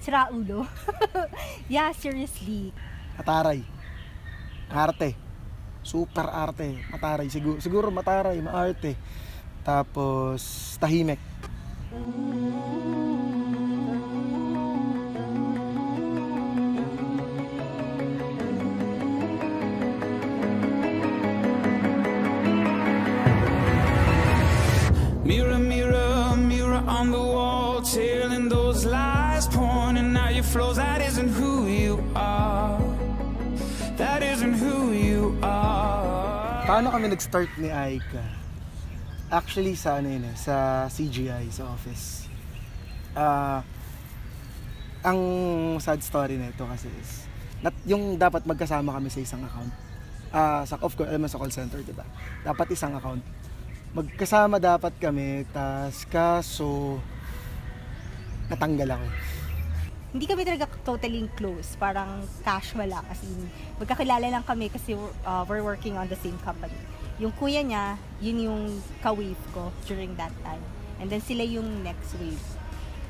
Sira ulo. Yeah, seriously. Mataray. Arte. Super arte. Mataray. Siguro mataray, maarte. Tapos, tahimik. Mirror, mirror, mirror on the wall, telling those lies, pointing out your flaws. That isn't who you are. That isn't who you are. Paano kami nag-start ni Aika? Actually, sa sa CGI, sa office. Ang sad story na ito kasi is, yung dapat magkasama kami sa isang account. Of course, sa call center, diba? Dapat isang account. Magkasama dapat kami, kaso natanggal ako. Hindi kami talaga totally close, parang casual lang. As in, magkakilala lang kami kasi we're working on the same company. Yung kuya niya, yun yung ka-wave ko during that time. And then sila yung next wave.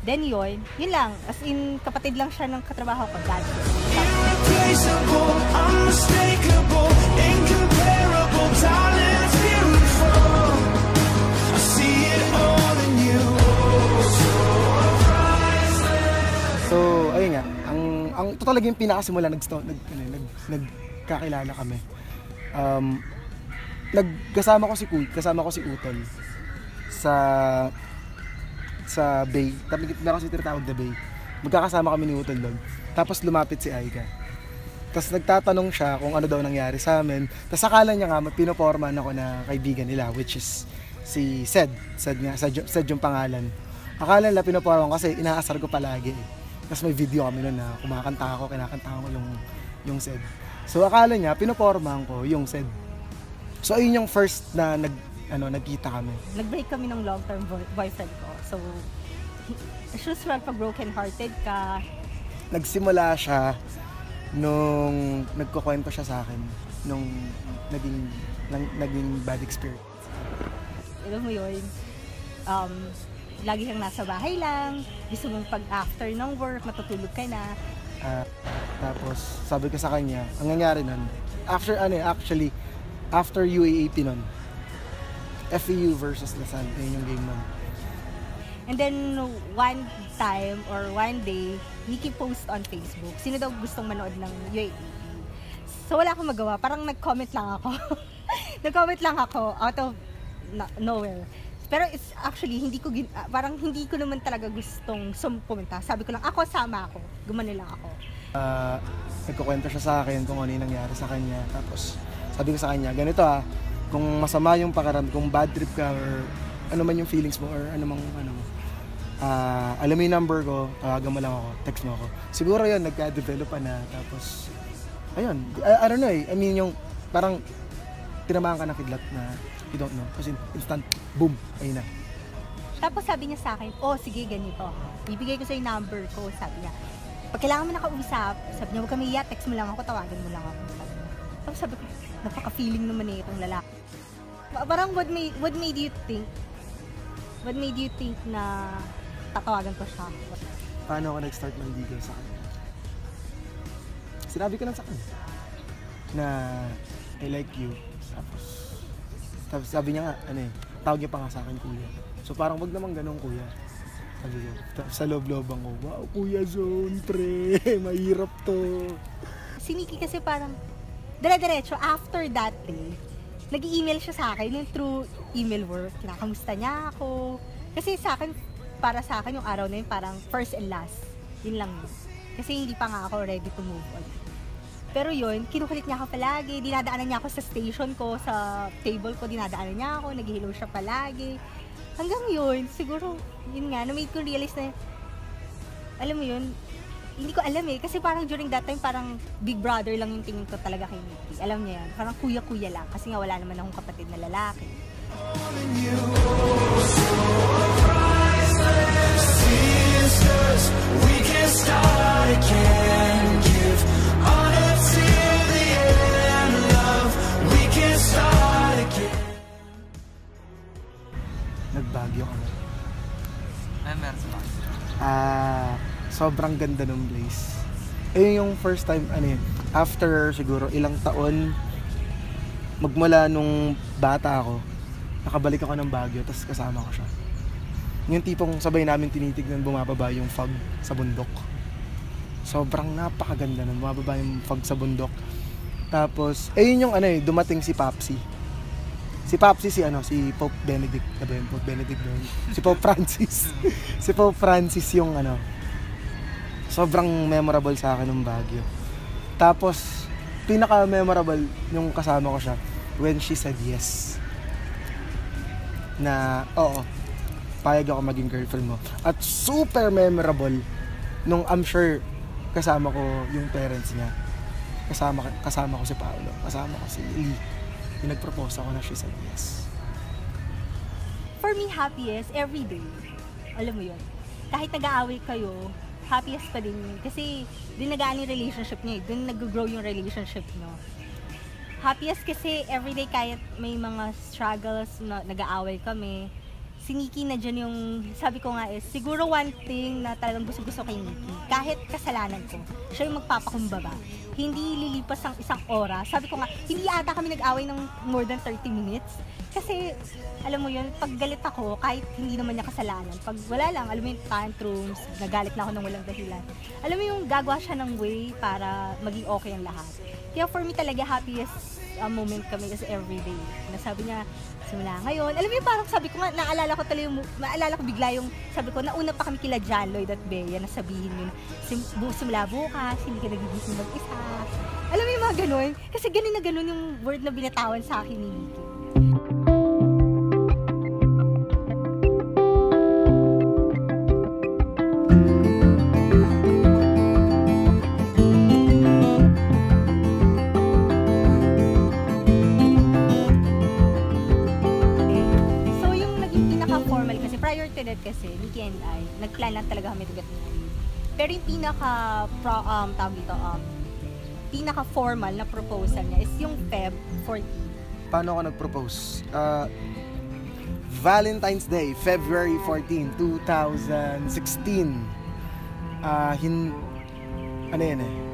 Then yun lang. As in, kapatid lang siya ng katrabaho ko, dad. Irreplaceable, unmistakable, incomparable, darling, it's beautiful. I see it all in you. So, ayun nga. Ito talaga yung pinakasimula, nagkakilala kami. Kasama ko si Utol sa Bay. Meron kasi tinatawag na Bay. Magkakasama kami ni Utol doon. Tapos lumapit si Aika. Tapos nagtatanong siya kung ano daw nangyari sa amin. Tapos akala niya nga, pinoporman ako na kaibigan nila, which is si Sed. Sed yung pangalan. Akala nila pinoporman kasi inaasar ko palagi. Tapos may video kami noon na kinakanta ko yung Sed. So akala niya, pinoporman ko yung Sed. So ayun yung first na nagkita kami. Nag-break kami ng long-term boyfriend ko. So, usual pag broken-hearted ka. Nagsimula siya nung nagkukwento siya sa akin nung naging bad experience. Alam mo yun, lagi kang nasa bahay lang, gusto mong pag-after ng work, matutulog ka na. Tapos sabi ko sa kanya, ang nangyari nun, after UAAP nun, FEU versus Lasal, yun yung game nun. And then, one time or one day, Nikki post on Facebook, sino daw gustong manood ng UAAP. So, wala akong magawa. Parang nag-comment lang ako. Nag-comment lang ako out of nowhere. Pero it's actually, parang hindi ko naman talaga gustong pumunta. Sabi ko lang, sama ako. Gumano lang ako. Nagkukwento siya sa akin kung ano yung nangyari sa kanya. Tapos, sabi ko sa kanya, ganito kung masama yung pakiramdam, kung bad trip ka or ano man yung feelings mo or alam mo yung number ko, tawagan mo lang ako, text mo ako. Siguro yun, nagka-develop na. Tapos, ayun, I don't know I mean yung parang tinamaan ka ng kidlat na you don't know. Kasi instant, boom, ayun na. Tapos sabi niya sa akin, sige, ganito. Ibigay ko sa yung number ko, sabi niya. Pag kailangan mo nakausap, sabi niya, huwag kami text mo lang ako, tawagan mo lang ako. Tapos sabi ko, napaka-feeling naman itong lalaki. Parang what made you think na tatawagan ko siya? Paano ako nag-start manligaw sa kanya? Sinabi ko lang sa kanya na I like you. Tapos sabi niya nga, tawag niya pa nga sa akin, kuya. So parang wag naman ganun, kuya. Sabi ko, sa loob-looban ko, wow, Kuya Zone, pre, mahirap to. Si Nikki kasi parang, dire-diretso, after that day, nag-email siya sa akin yung through email work. Kinakamusta niya ako. Kasi para sa akin yung araw na yun parang first and last. Yun lang yun. Kasi hindi pa nga ako ready to move on. Pero yun, kinukulit niya ako palagi. Dinadaanan niya ako sa station ko, sa table ko, dinadaanan niya ako. Nag-hello siya palagi. Hanggang yun, siguro, yun nga, na-made ko realize na, alam mo yun, hindi ko alam kasi parang during that time, parang big brother lang yung tingin ko talaga kay Nikki. Alam niya yan, parang kuya-kuya lang, kasi nga wala naman akong kapatid na lalaki. Nagbagyo kami. Meron sa Sobrang ganda ng place. Ayun yung first time, after siguro ilang taon, magmula nung bata ako, nakabalik ako ng Baguio, tapos kasama ko siya. Yung tipong sabay namin tinitignan bumababa yung fog sa bundok. Sobrang napakaganda nun, bumababa yung fog sa bundok. Tapos, yun yung dumating si Papsi. Si Papsi, si Pope Benedict, Pope Benedict doon. Si Pope Francis. Si Pope Francis yung sobrang memorable sa akin ng Baguio. Tapos, pinaka-memorable yung kasama ko siya when she said yes. Na, oo, payag ako maging girlfriend mo. At super memorable nung I'm sure kasama ko yung parents niya. Kasama ko si Paolo, kasama ko si Lee. Yung nag-propose ako na she said yes. For me, happiest every day. Alam mo yun. Kahit nag-aaway kayo, happiest pa din yun. Kasi doon nagaan yung relationship niyo. Doon nag-grow yung relationship niyo. Happiest kasi everyday kahit may mga struggles na nag-aaway kami, si Nikki na dyan yung, sabi ko nga siguro one thing na talagang gusto kay Nikki. Kahit kasalanan ko, siya yung magpapakumbaba. Hindi lilipas ang isang oras. Sabi ko nga, hindi ata kami nag-away ng more than 30 minutes. Kasi, alam mo yun, pag galit ako, kahit hindi naman niya kasalanan, pag wala lang, alam mo yung tantrums, nagalit na ako ng walang dahilan. Alam mo yung gagawa siya ng way para maging okay ang lahat. Kaya for me talaga, happiest moment kami is everyday. Nasabi niya, simula ngayon. Alam mo yung parang sabi ko nga, naalala ko bigla yung, sabi ko, nauna pa kami kila John Lloyd at Bea na sabihin yun, simula bukas, hindi ka nagigising mag-isa. Alam mo yung mga ganun? Kasi ganun na ganun yung word na binatawan sa akin ni Nikki. Kasi Nikki and I, nagplan lang talaga kami to get married. Pero yung pinaka-formal na proposal niya is yung Feb 14. Paano ako nag-propose? Valentine's Day, February 14, 2016.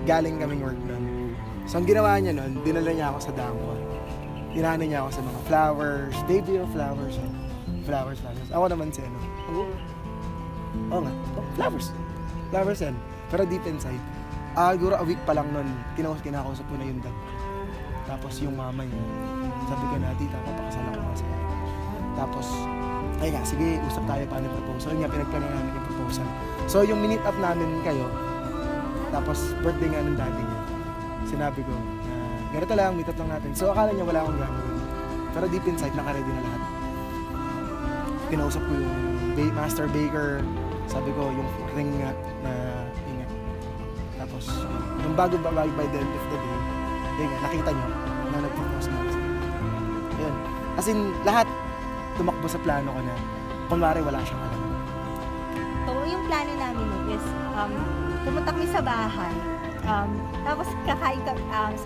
Galing kaming work nun. So ang ginawa niya nun, dinala niya ako sa Dangwa. Tinano niya ako sa mga flowers, baby or flowers. Flowers. Ako naman si flowers yan. Pero deep inside. Siguro a week pa lang nun, kinakausap ko na yung dad. Tapos yung mama niya, sabi ko na, tita, papakasal ako nga sa'yo. Tapos, sige, usap tayo paano yung proposal. Yun nga, pinagplano namin yung proposal. So, yung minute up namin kayo, tapos birthday nga ng daddy niya, sinabi ko, ganito lang, meet up lang natin. So, akala niya wala akong gagawin. Pero deep inside, naka-ready na lahat. Kinausap ko yung master baker, sabi ko yung ring nga na ingat. Tapos yung bago by the end of the day, nakita nyo na nag-propose na. Ayun. As in, lahat tumakbo sa plano ko na kunwari wala siyang alam. So, yung plano namin is pumunta kami sa bahay. Tapos kakain ka, ang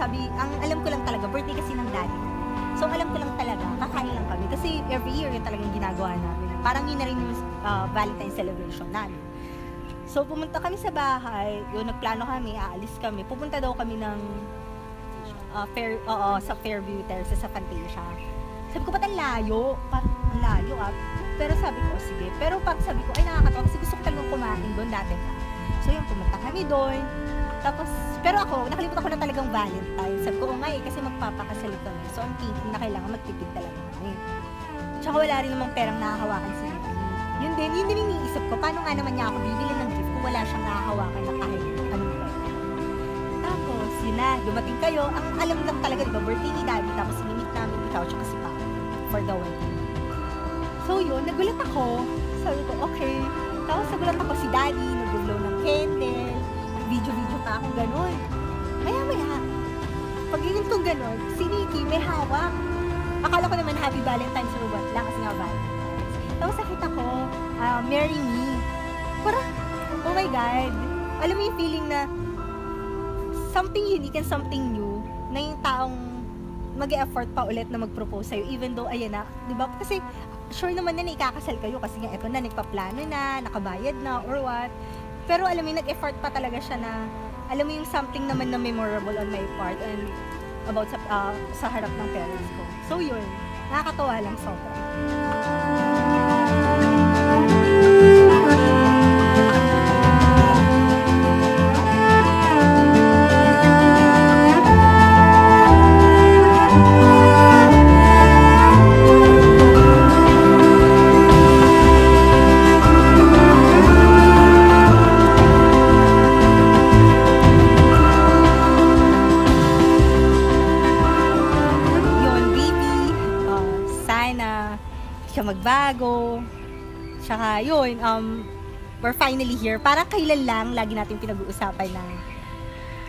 alam ko lang talaga, birthday kasi ng daddy. So, alam ko lang talaga, kakain lang kami. Kasi every year, yun talagang ginagawa namin. Parang yun na rin yung Valentine's celebration namin. So, pumunta kami sa bahay. Yun, nagplano kami, aalis kami. Pupunta daw kami ng sa Fairview Terrace, sa Fantasia. Sabi ko, ba't ang layo? Parang ang layo Pero sabi ko, sige. Pero pag sabi ko, ay nakakatawa kasi gusto ko talagang kumain doon dati na. So, yun, pumunta kami doon. Tapos, pero ako, nakalimutan ko na talagang Valentine. Sabi ko, kasi magpapakasal kami. So, ang thinking na kailangan magtipid talaga kami. Tsaka wala rin namang perang nakahawakan si Nikki. Yun din iniisip ko, paano nga naman niya ako bibili ng gift kung wala siyang nakahawakan na kahit anong pera. Tapos, yun na, dumating kayo. Ang alam lang talaga, diba, birthday ni Daddy, tapos minit namin ikaw tsaka si Papa for the wedding. So, yun, nagulat ako. Sabi ko, okay. Tapos, nagulat ako si Daddy, nag-blow ng candle, video pa akong gano'n. Maya, pag yun kong gano'n, si Nikki may hawak. Akala ko naman happy Valentine's or what lang kasi nga Valentine's. Tapos nakita ko, marry me. Parang, oh my God. Alam mo yung feeling na something unique and something new na yung taong mag-e-effort pa ulit na mag-propose sa'yo even though, ayan na, di ba? Kasi sure naman na ikakasal kayo kasi nga eto na, nagpaplano na, nakabayad na or what. Pero alam mo, nag-effort pa talaga siya na, alam mo yung something naman na memorable on my part and about sa harap ng parents ko. So yun, nakakatawa lang sobra. Magbago. Tsaka yun, we're finally here. Parang kailan lang, lagi natin pinag-uusapan na,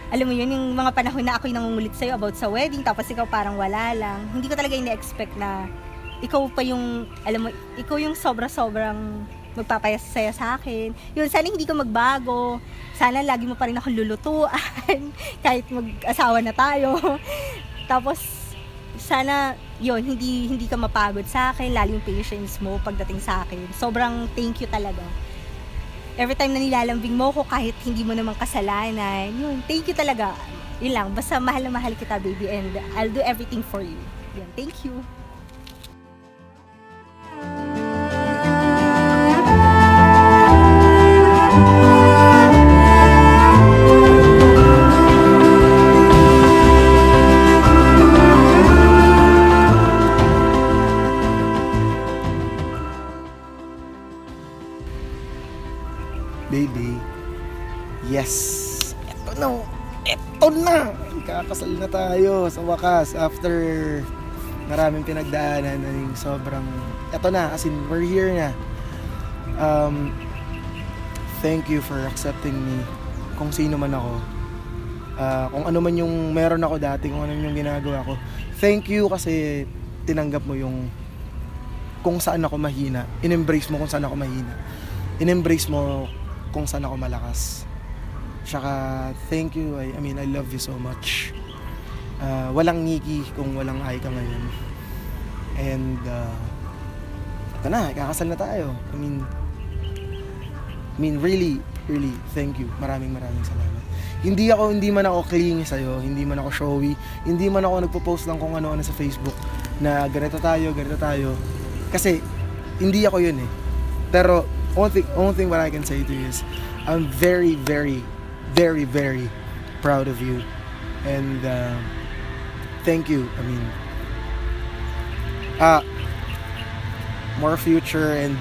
alam mo yun, yung mga panahon na ako'y nangungulit sa'yo about sa wedding, tapos ikaw parang wala lang. Hindi ko talaga ina-expect na ikaw pa yung, alam mo, ikaw yung sobra-sobrang magpapasaya sa akin. Yun, sana hindi ka magbago. Sana lagi mo pa rin akong lulutuan, kahit mag-asawa na tayo. Tapos, sana yun, hindi ka mapagod sa akin, lalo yung patience mo pagdating sa akin. Sobrang thank you talaga. Every time na nilalambing mo ko, kahit hindi mo naman kasalanan, yun, thank you talaga. Yun lang, basta mahal na mahal kita, baby, and I'll do everything for you. Yun, thank you. Baby, yes, eto na, kakasal na tayo sa wakas after maraming pinagdaanan. Sobrang, eto na, as in, we're here na. Thank you for accepting me kung sino man ako, kung ano man yung meron ako dati, kung ano yung ginagawa ko. Thank you kasi tinanggap mo yung kung saan ako mahina, in-embrace mo kung saan ako mahina, in-embrace mo kung saan ako malakas. Tsaka, thank you. I mean, I love you so much. Walang Nikki kung walang Aika ngayon. And, ito na, kakasal na tayo. I mean, really, thank you. Maraming salamat. Hindi man ako clingy sa'yo, hindi man ako showy, hindi man ako nagpo-post lang kung ano-ano sa Facebook na ganito tayo. Kasi, hindi ako yun eh. Pero, only thing what I can say to you is I'm very proud of you, and thank you. I mean, more future and